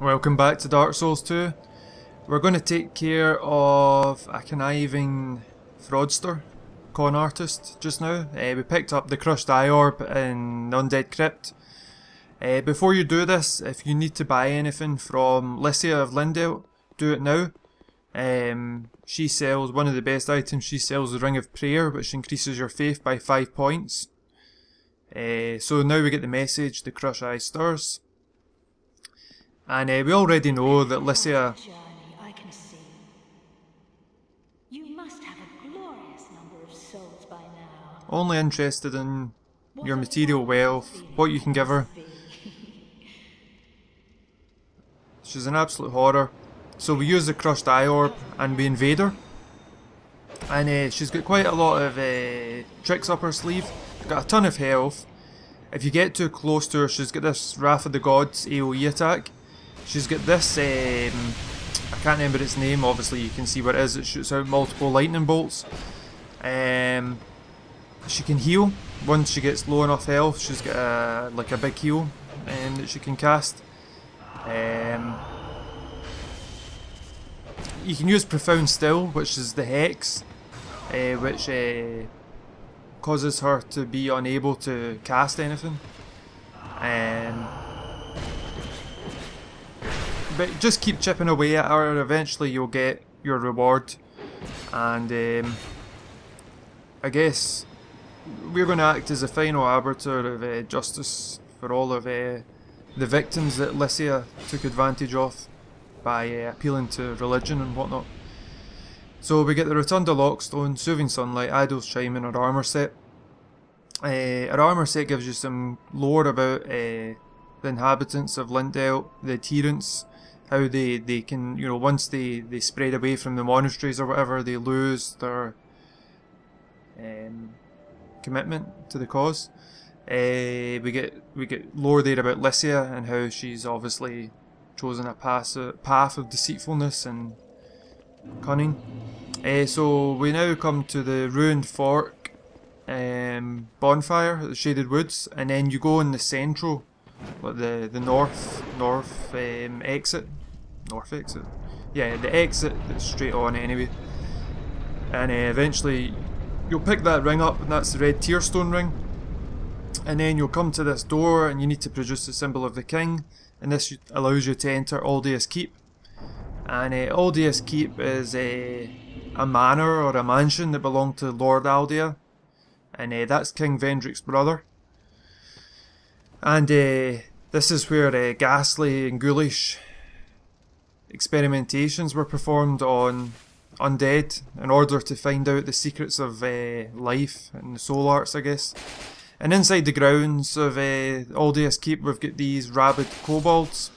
Welcome back to Dark Souls 2. We're going to take care of a conniving fraudster, con artist just now. We picked up the crushed eye orb in the Undead Crypt. Before you do this, if you need to buy anything from Aldia of Lindale, do it now. She sells, one of the best items she sells, the Ring of Prayer, which increases your faith by 5 points. So now we get the message, the crushed eye stirs. And we already know that Aldia only interested in your material wealth, what you can give her. She's an absolute horror. So we use the crushed eye orb and we invade her. And she's got quite a lot of tricks up her sleeve. She's got a ton of health. If you get too close to her, she's got this Wrath of the Gods AoE attack. She's got this, I can't remember its name, obviously you can see what it is, it shoots out multiple lightning bolts. She can heal, once she gets low enough health, she's got like a big heal that she can cast. You can use Profound Still, which is the Hex, which causes her to be unable to cast anything. But just keep chipping away at her, eventually you'll get your reward. And I guess we're going to act as a final arbiter of justice for all of the victims that Aldia took advantage of by appealing to religion and whatnot. So we get the Rotunda Lockstone, Soothing Sunlight, Idol's Chime and our armour set. Our armour set gives you some lore about the inhabitants of Lindale, the adherents, how they can, you know, once they spread away from the monasteries or whatever, they lose their commitment to the cause. We get lore there about Aldia and how she's obviously chosen a path of deceitfulness and cunning. So we now come to the Ruined Fork bonfire at the Shaded Woods, and then you go in the central, like the north exit. North exit? Yeah, the exit that's straight on anyway. And eventually you'll pick that ring up, and that's the red tearstone ring. And then you'll come to this door and you need to produce the symbol of the king, and this allows you to enter Aldia's Keep. And Aldia's Keep is a manor or a mansion that belonged to Lord Aldia, and that's King Vendrick's brother. And this is where ghastly and ghoulish experimentations were performed on undead in order to find out the secrets of life and the soul arts, I guess. And inside the grounds of Aldia's Keep we've got these rabid kobolds.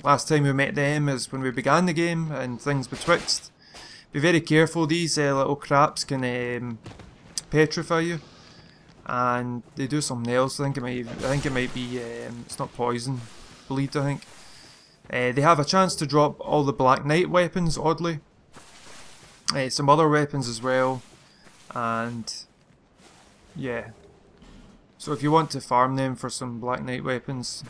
Last time we met them is when we began the game, and things betwixt. Be very careful, these little craps can petrify you. And they do something else. I think it might be it's not poison, bleed, I think. They have a chance to drop all the Black Knight weapons, oddly. Some other weapons as well. And yeah. So if you want to farm them for some Black Knight weapons,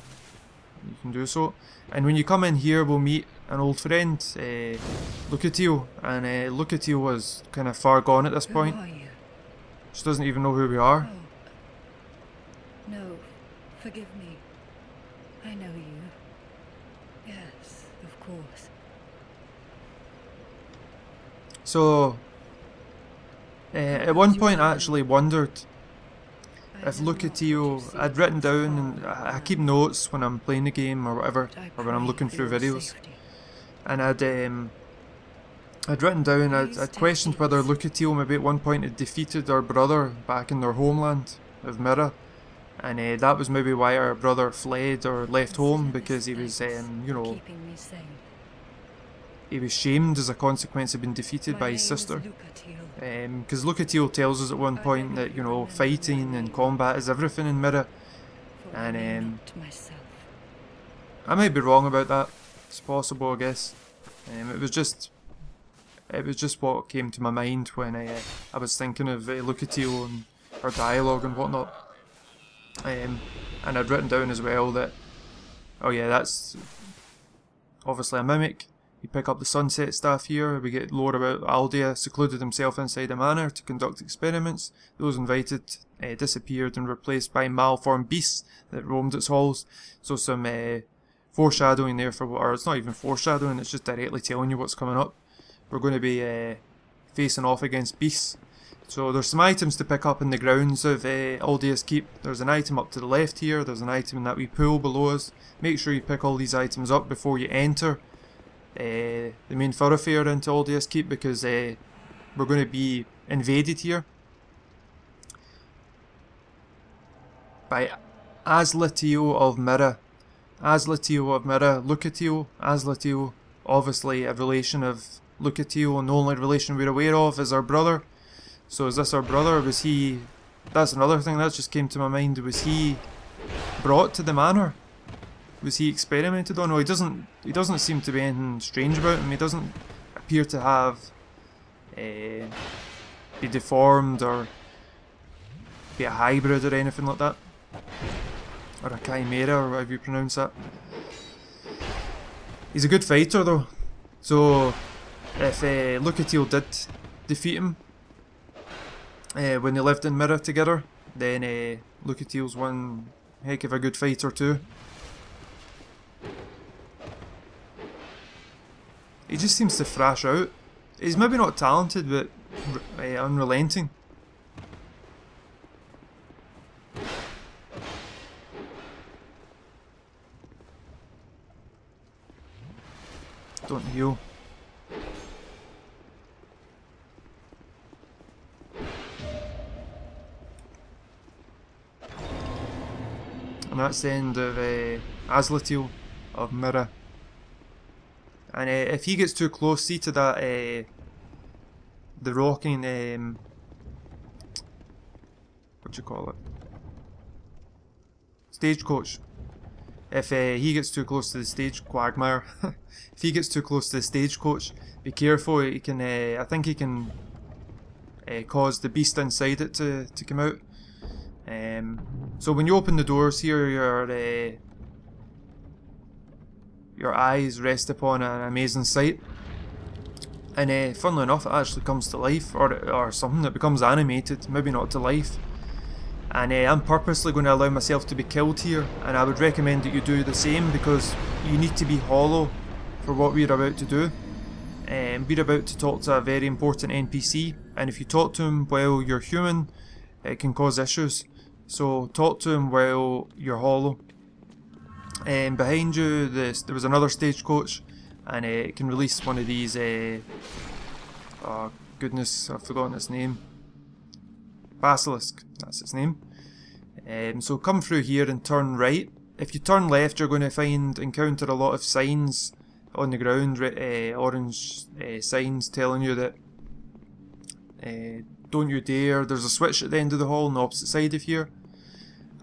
you can do so. And when you come in here, we'll meet an old friend, Lucatiel. And Lucatiel was kind of far gone at this point. She doesn't even know who we are. No, forgive me. I know you. Yes, of course. So, at one point I actually wondered if Lucatiel, I'd written down, and I keep notes when I'm playing the game or whatever, or when I'm looking through videos, and I'd written down, I'd questioned whether Lucatiel maybe at one point had defeated our brother back in their homeland of Mirrah, and that was maybe why our brother fled or left home, because he was, you know, he was shamed as a consequence of being defeated by his sister. Because Lucatiel tells us at one point that, you know, fighting and combat is everything in Mirrah, and I might be wrong about that. It's possible, I guess. It was just what came to my mind when I was thinking of Lucatiel and her dialogue and whatnot. And I'd written down as well that, oh yeah, that's obviously a mimic. You pick up the sunset staff here. We get lore about Aldia secluded himself inside a manor to conduct experiments. Those invited disappeared and replaced by malformed beasts that roamed its halls. So some foreshadowing there for what, or it's not even foreshadowing, it's just directly telling you what's coming up. We're going to be facing off against beasts. So there's some items to pick up in the grounds of Aldia's Keep. There's an item up to the left here, there's an item in that wee pool below us. Make sure you pick all these items up before you enter the main thoroughfare into Aldia's Keep, because we're going to be invaded here by Aslatio of Mirrah. Aslatio of Mirrah, Lucatio, Aslatio, obviously a relation of Lucatio, and the only relation we're aware of is our brother. So is this our brother? Was he... That's another thing that just came to my mind. Was he brought to the manor? Was he experimented on? No, he doesn't seem to be anything strange about him. He doesn't appear to have be deformed or be a hybrid or anything like that. Or a chimera, or whatever you pronounce that. He's a good fighter though. So if Lucatio did defeat him when they lived in Mirrah together, then Lucatio's one heck of a good fighter too. He just seems to thrash out. He's maybe not talented, but unrelenting. Don't heal. And that's the end of Aslatio of Mirrah. And if he gets too close, see to that, the rocking, what you call it? Stagecoach. If he gets too close to the stage, Quagmire. If he gets too close to the stagecoach, be careful. He can, I think he can cause the beast inside it to come out. So when you open the doors here, your eyes rest upon an amazing sight, and funnily enough, it actually comes to life, or something that becomes animated, maybe not to life. And I'm purposely going to allow myself to be killed here, and I would recommend that you do the same, because you need to be hollow for what we're about to do. We're about to talk to a very important NPC, and if you talk to him while you're human, it can cause issues. So talk to him while you're hollow. Behind you there was another stagecoach, and it can release one of these, oh goodness, I've forgotten its name. Basilisk, that's its name. So come through here and turn right. If you turn left, you're going to encounter a lot of signs on the ground, orange signs telling you that don't you dare. There's a switch at the end of the hall on the opposite side of here,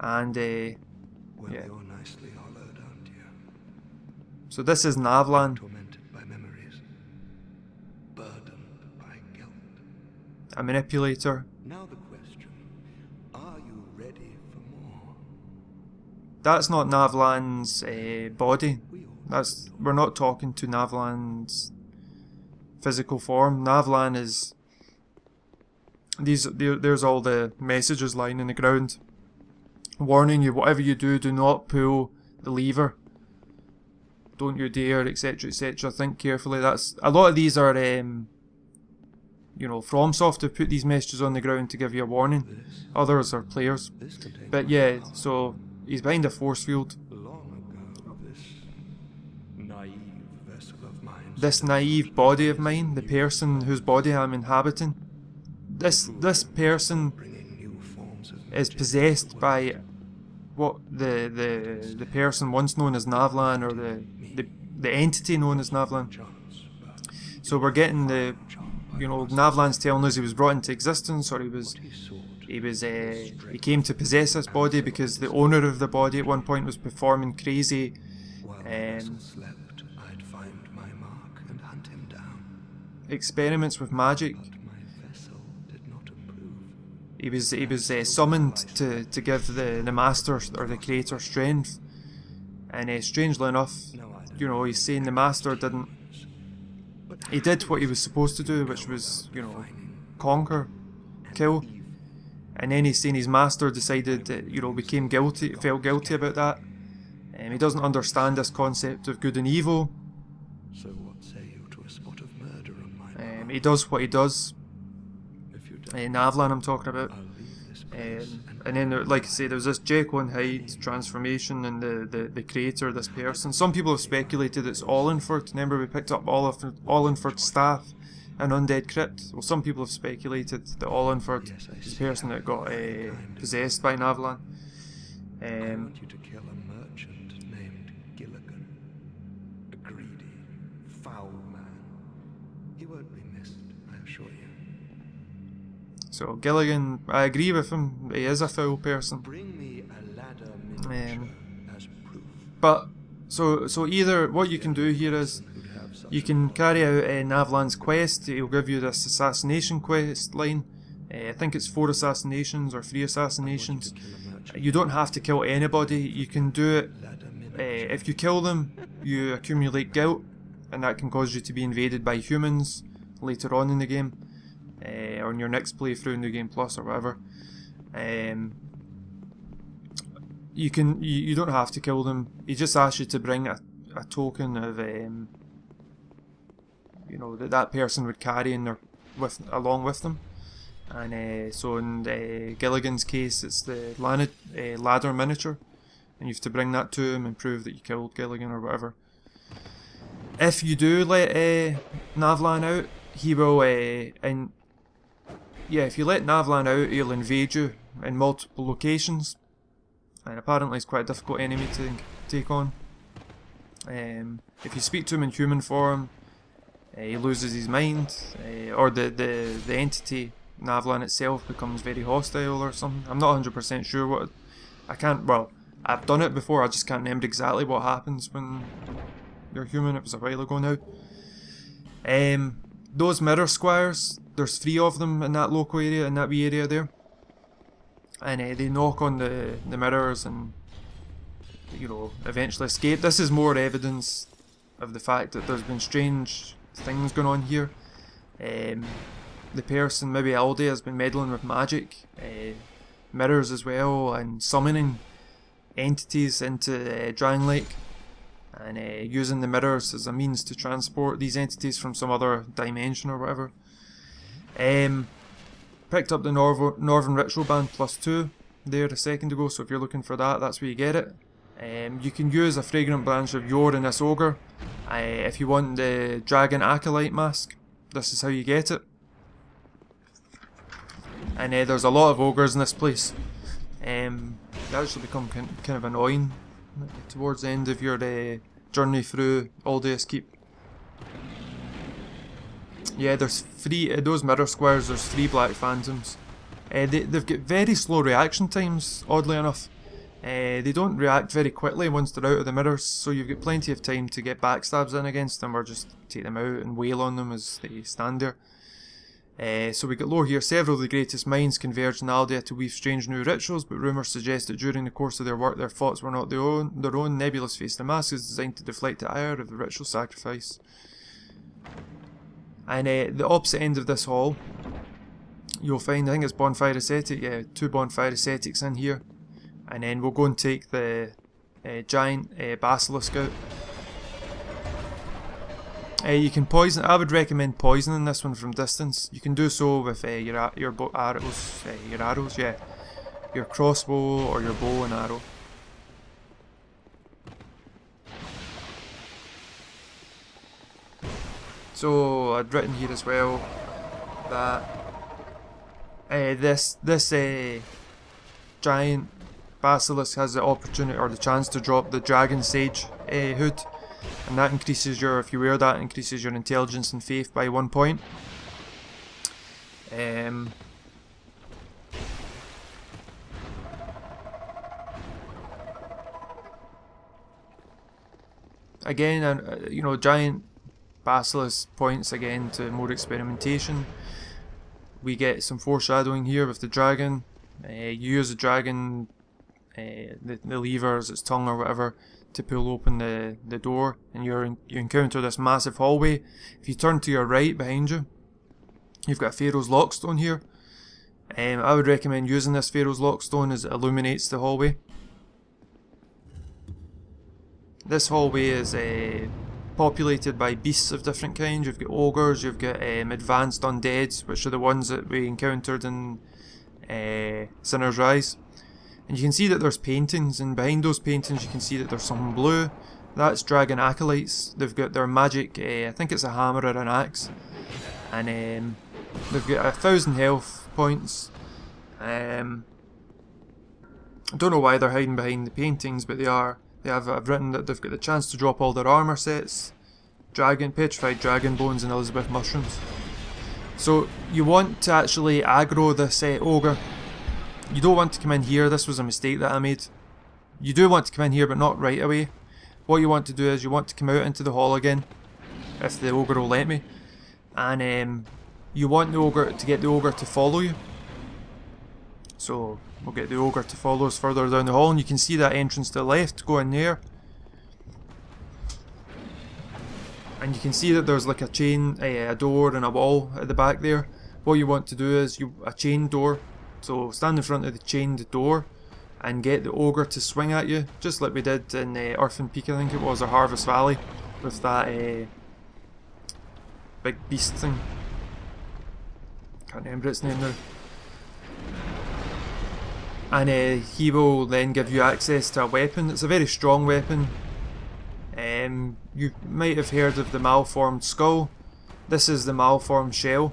and well, yeah. You're nicely hollowed, aren't you? So this is Navlan, Tormented by memories, burdened by guilt. a manipulator. Now the question: are you ready for more? That's not Navlan's body. We're not talking to Navlan's physical form. Navlan is there's all the messages lying in the ground, warning you, whatever you do, do not pull the lever. Don't you dare, etc., etc. Think carefully. That's a lot of these are, you know, FromSoft have put these messages on the ground to give you a warning. Others are players. But yeah, so he's behind a force field. Long ago, this naive vessel of mine. This naive body of mine, the person whose body I'm inhabiting. This person is possessed by what the person once known as Navlan, or the entity known as Navlan. So we're getting the, you know, Navlan's telling us he was brought into existence, or he came to possess this body because the owner of the body at one point was performing crazy experiments with magic. He was summoned to give the master or the creator strength, and strangely enough, you know, he's saying the Master didn't. He did what he was supposed to do, which was, you know, conquer, kill. And then he's saying his Master decided that, you know, became guilty, felt guilty about that. He doesn't understand this concept of good and evil. So what say you to a spot of murder on my part? He does what he does. If you don't, Navlan I'm talking about. I'll leave this place And then, like I say, there's this Jekyll and Hyde transformation and the creator, this person. Some people have speculated it's Olenford. Remember we picked up Olenford's staff and Undead Crypt? Well, some people have speculated that Olenford is the person that got possessed by Navlan. I want you to kill a merchant named Gilligan. A greedy, foul man. He won't be missed, I assure you. So Gilligan, I agree with him, he is a foul person. Bring me a ladder miniature as proof. But, so either, what you can do here is, you can carry out Navlan's quest. He'll give you this assassination quest line. I think it's 4 assassinations or 3 assassinations. You don't have to kill anybody. You can do it. If you kill them, you accumulate guilt, and that can cause you to be invaded by humans later on in the game, or in your next playthrough in New Game Plus or whatever. You don't have to kill them. He just asks you to bring a token of you know, that person would carry in along with them. And so in Gilligan's case, it's the ladder miniature, and you have to bring that to him and prove that you killed Gilligan or whatever. If you do let Navlan out, he will. If you let Navlan out, he'll invade you in multiple locations, and apparently he's quite a difficult enemy to take on. If you speak to him in human form, he loses his mind, or the entity Navlan itself becomes very hostile or something. I'm not 100% sure what. Well, I've done it before, I just can't remember exactly what happens when you're human. It was a while ago now. Those mirror squires, there's 3 of them in that local area, in that wee area there. And they knock on the mirrors and, you know, eventually escape. This is more evidence of the fact that there's been strange things going on here. The person, maybe Aldia, has been meddling with magic, mirrors as well, and summoning entities into Drang Lake, and using the mirrors as a means to transport these entities from some other dimension or whatever. Picked up the Northern Ritual Band +2 there a second ago, so if you're looking for that, that's where you get it. You can use a Fragrant Branch of Yore in this ogre. If you want the Dragon Acolyte mask, this is how you get it. And there's a lot of ogres in this place. They actually become kind of annoying towards the end of your journey through Aldia's Keep. Yeah, there's 3, those mirror squares, there's 3 black phantoms. They've got very slow reaction times, oddly enough. They don't react very quickly once they're out of the mirrors, so you've got plenty of time to get backstabs in against them, or just take them out and wail on them as they stand there. So we get lore here. Several of the greatest minds converged in Aldia to weave strange new rituals, but rumours suggest that during the course of their work their thoughts were not their own. Nebulous Face the Mask is designed to deflect the ire of the ritual sacrifice. And the opposite end of this hall, you'll find, I think it's Bonfire Ascetic, yeah, 2 Bonfire Ascetics in here. And then we'll go and take the giant basilisk out. You can poison. I would recommend poisoning this one from distance. You can do so with your arrows, yeah, your crossbow or your bow and arrow. So I'd written here as well that this giant basilisk has the opportunity or the chance to drop the Dragon Sage hood. And that increases your, if you wear that, increases your intelligence and faith by 1 point. Again, you know, giant basilisk points again to more experimentation. We get some foreshadowing here with the dragon. You use the dragon the levers, its tongue or whatever, to pull open the door, and you encounter this massive hallway. If you turn to your right behind you, you've got a Pharaoh's Lockstone here. I would recommend using this Pharaoh's Lockstone as it illuminates the hallway. This hallway is populated by beasts of different kinds. You've got ogres, you've got advanced undeads, which are the ones that we encountered in Sinner's Rise. And you can see that there's paintings, and behind those paintings you can see that there's something blue. That's dragon acolytes. They've got their magic, I think it's a hammer or an axe. And they've got 1,000 health points. I don't know why they're hiding behind the paintings, but I've written that they've got the chance to drop all their armour sets, petrified dragon bones and Elizabeth mushrooms. So you want to actually aggro this ogre. You don't want to come in here. This was a mistake that I made. You do want to come in here, but not right away. What you want to do is you want to come out into the hall again, if the ogre will let me, and you want the ogre to get the ogre to follow you. So we'll get the ogre to follow us further down the hall, and you can see that entrance to the left. Go in there, and you can see that there's like a door and a wall at the back there. What you want to do is a chained door. So stand in front of the chained door and get the ogre to swing at you, just like we did in Earth and Peak, I think it was, or Harvest Valley, with that big beast thing. Can't remember its name now. And he will then give you access to a weapon. It's a very strong weapon. You might have heard of the malformed skull. This is the malformed shell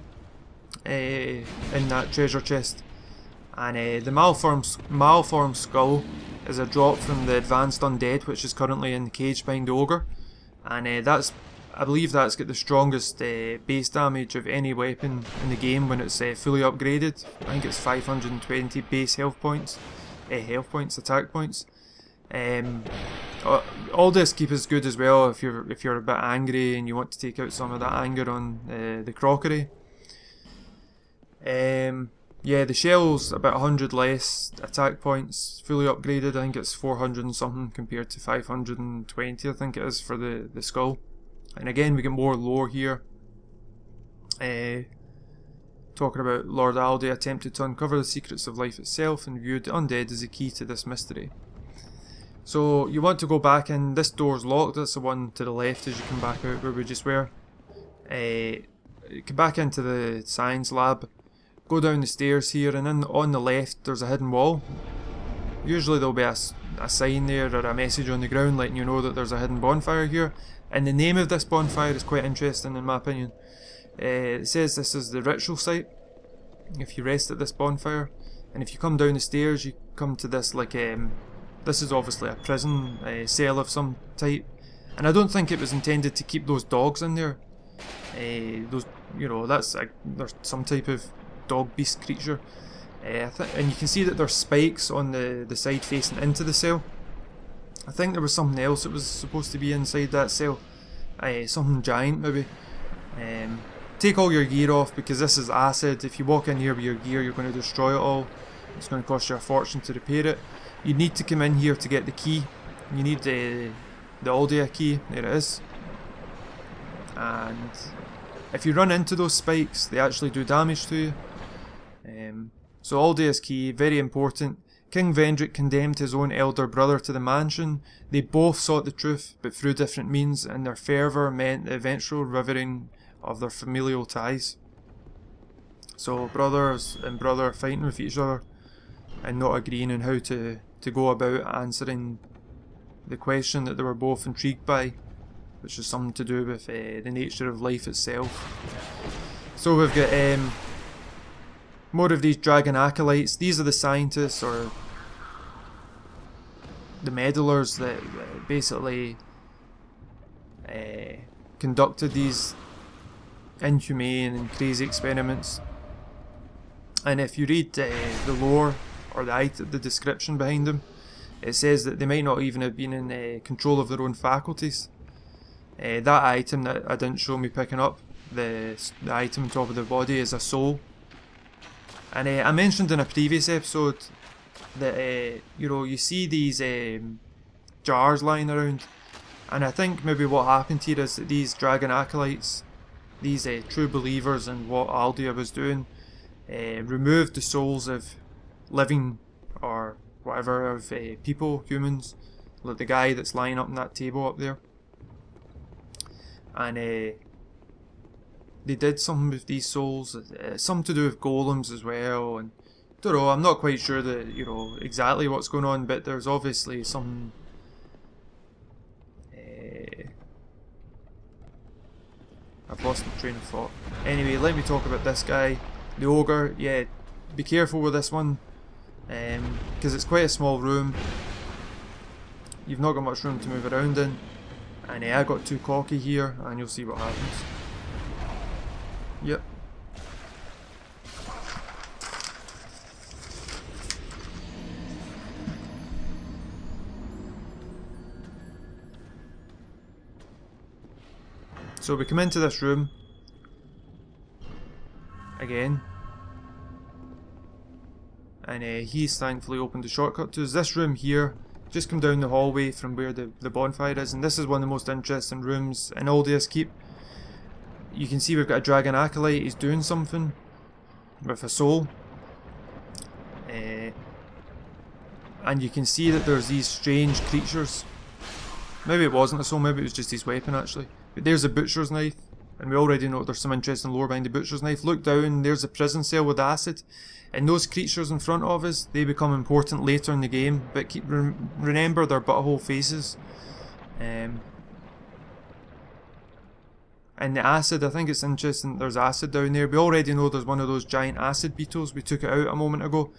in that treasure chest. And the malformed skull is a drop from the advanced undead, which is currently in the cage behind the ogre. And I believe that's got the strongest base damage of any weapon in the game when it's fully upgraded. I think it's 520 base attack points. Aldia's keep is good as well if you're a bit angry and you want to take out some of that anger on the crockery. Yeah, the shell's about 100 less attack points, fully upgraded. I think it's 400 and something compared to 520, I think it is, for the skull. And again, we get more lore here. Talking about Lord Aldia attempted to uncover the secrets of life itself and viewed the undead as the key to this mystery. So you want to go back in. This door's locked. That's the one to the left as you come back out where we just were. Come back into the science lab. Go down the stairs here, and on the left there's a hidden wall. Usually there'll be a sign there or a message on the ground letting you know that there's a hidden bonfire here. And the name of this bonfire is quite interesting in my opinion. It says this is the ritual site. If you rest at this bonfire, and if you come down the stairs, you come to this this is obviously a prison cell of some type. And I don't think it was intended to keep those dogs in there. There's some type of dog beast creature. And you can see that there's spikes on the side facing into the cell. I think there was something else that was supposed to be inside that cell. Something giant maybe. Take all your gear off because this is acid. If you walk in here with your gear, you're going to destroy it all. It's going to cost you a fortune to repair it. You need to come in here to get the key. You need the Aldia key. There it is. And if you run into those spikes, they actually do damage to you. So Aldia's key, very important. King Vendrick condemned his own elder brother to the mansion. They both sought the truth, but through different means, and their fervour meant the eventual rivering of their familial ties. So brothers and brother fighting with each other and not agreeing on how to go about answering the question that they were both intrigued by, which is something to do with the nature of life itself. So we've got more of these dragon acolytes. These are the scientists or the meddlers that basically conducted these inhumane and crazy experiments. And if you read the lore or the description behind them, it says that they might not even have been in control of their own faculties. That item that I didn't show me picking up, the item on top of the body, is a soul. And I mentioned in a previous episode that you know, you see these jars lying around, and I think maybe what happened here is that these dragon acolytes, these true believers in what Aldia was doing, removed the souls of living or whatever of people, humans, like the guy that's lying up on that table up there, and they did something with these souls, something to do with golems as well, and don't know, I'm not quite sure that, you know, exactly what's going on, but there's obviously some I've lost my train of thought. Anyway, let me talk about this guy, the ogre. Yeah, be careful with this one, because it's quite a small room. You've not got much room to move around in, and I got too cocky here, and you'll see what happens. Yep. So we come into this room again, and he's thankfully opened the shortcut to us. This room here, just come down the hallway from where the bonfire is, and this is one of the most interesting rooms in Aldia's Keep. You can see we've got a dragon acolyte, he's doing something with a soul, and you can see that there's these strange creatures. Maybe it wasn't a soul, maybe it was just his weapon actually. But there's a butcher's knife, and we already know there's some interesting lore behind the butcher's knife. Look down, there's a prison cell with acid, and those creatures in front of us, they become important later in the game, but remember their butthole faces. And the acid, I think it's interesting, there's acid down there. We already know there's one of those giant acid beetles, we took it out a moment ago.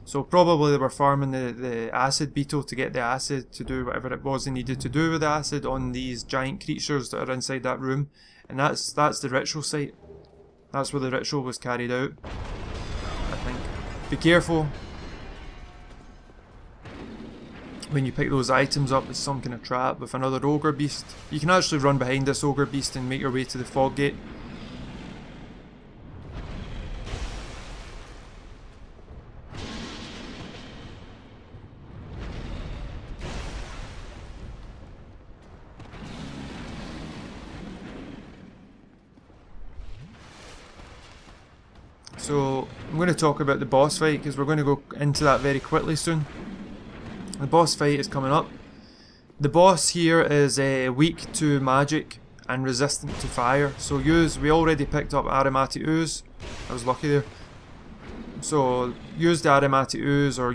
So probably they were farming the acid beetle to get the acid to do whatever it was they needed to do with the acid on these giant creatures that are inside that room. And that's the ritual site. That's where the ritual was carried out, I think. Be careful when you pick those items up as some kind of trap with another ogre beast. You can actually run behind this ogre beast and make your way to the fog gate. So I'm going to talk about the boss fight because we're going to go into that very quickly soon. The boss fight is coming up. The boss here is weak to magic and resistant to fire. So we already picked up aromatic ooze. I was lucky there. So use the aromatic ooze, or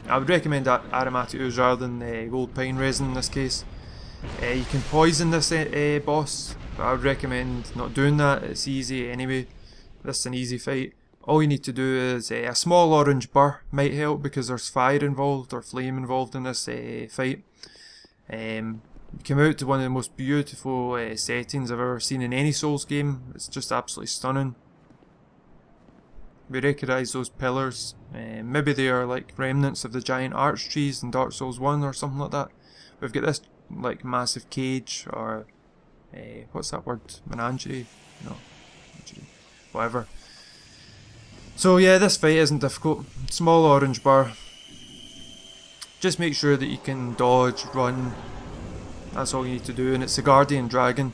I would recommend aromatic ooze rather than gold pine resin in this case. You can poison this boss, but I would recommend not doing that. It's easy anyway. This is an easy fight. All you need to do is a small orange burr might help because there's fire involved or flame involved in this fight. You come out to one of the most beautiful settings I've ever seen in any Souls game. It's just absolutely stunning. We recognise those pillars. Maybe they are like remnants of the giant arch trees in Dark Souls 1 or something like that. We've got this like massive cage, or what's that word? Menagerie? No. Whatever. So yeah, this fight isn't difficult. Small orange bar. Just make sure that you can dodge, run. That's all you need to do, and it's a guardian dragon.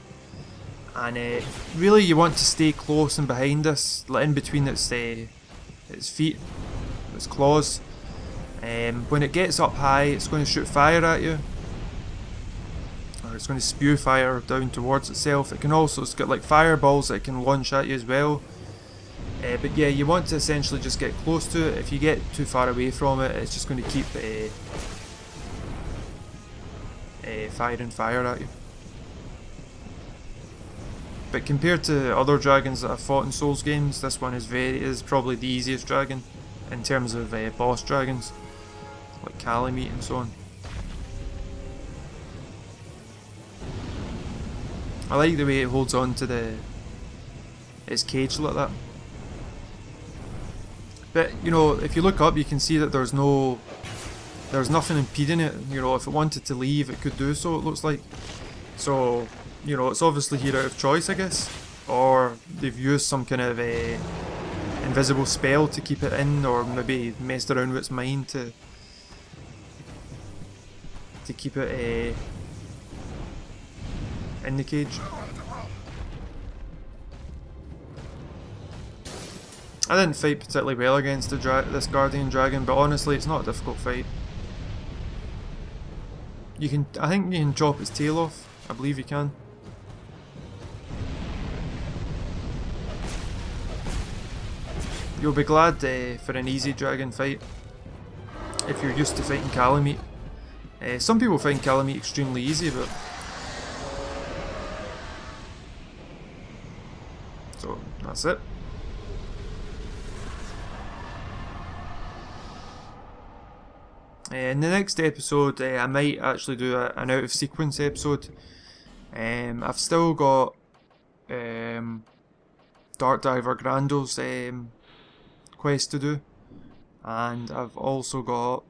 And really you want to stay close and behind this, in between its feet, its claws. When it gets up high, it's going to shoot fire at you. Or it's going to spew fire down towards itself. It can also, it's got like fireballs that it can launch at you as well. But yeah, you want to essentially just get close to it. If you get too far away from it, it's just going to keep firing fire at you. But compared to other dragons that I've fought in Souls games, this one is probably the easiest dragon in terms of boss dragons, like Calamite and so on. I like the way it holds on to its cage like that. But you know, if you look up, you can see that there's nothing impeding it. You know, if it wanted to leave, it could do so, it looks like. So, you know, it's obviously here out of choice, I guess. Or they've used some kind of invisible spell to keep it in, or maybe messed around with its mind to keep it in the cage. I didn't fight particularly well against this Guardian Dragon, but honestly it's not a difficult fight. I think you can chop its tail off. I believe you can. You'll be glad for an easy dragon fight if you're used to fighting Calamite. Some people find Calamite extremely easy, but so that's it. In the next episode, I might actually do an out of sequence episode. I've still got Dark Diver Grando's quest to do, and I've also got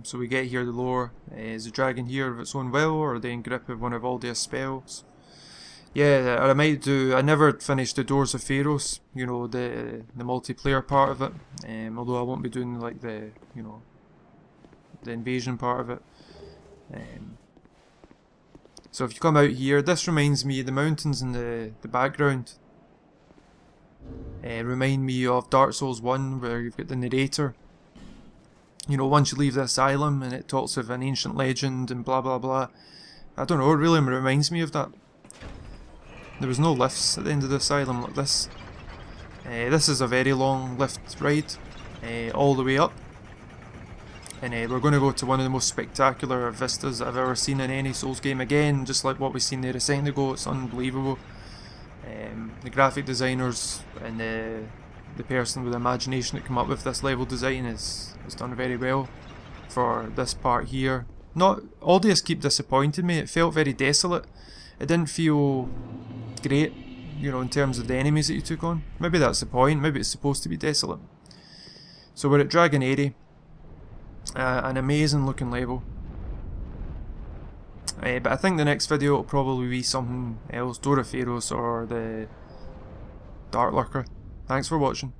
so we get here the lore. Is the dragon here of its own will, or are they in grip of one of Aldia's spells? Yeah, or I might do. I never finished the Doors of Pharos, you know, the multiplayer part of it. Although I won't be doing like the the invasion part of it. So if you come out here, this reminds me, the mountains in the background remind me of Dark Souls 1, where you've got the narrator. You know, once you leave the asylum and it talks of an ancient legend and blah blah blah. I don't know, it really reminds me of that. There was no lifts at the end of the asylum like this. This is a very long lift ride, all the way up. And we're going to go to one of the most spectacular vistas I've ever seen in any Souls game again, just like what we've seen there a second ago. It's unbelievable. The graphic designers and the person with the imagination that came up with this level design has done very well for this part here. Aldia's keep disappointed me. It felt very desolate. It didn't feel great, you know, in terms of the enemies that you took on. Maybe that's the point. Maybe it's supposed to be desolate. So we're at Dragon 80. An amazing looking level. But I think the next video will probably be something else, Door of Pharos or the Dark Lurker. Thanks for watching.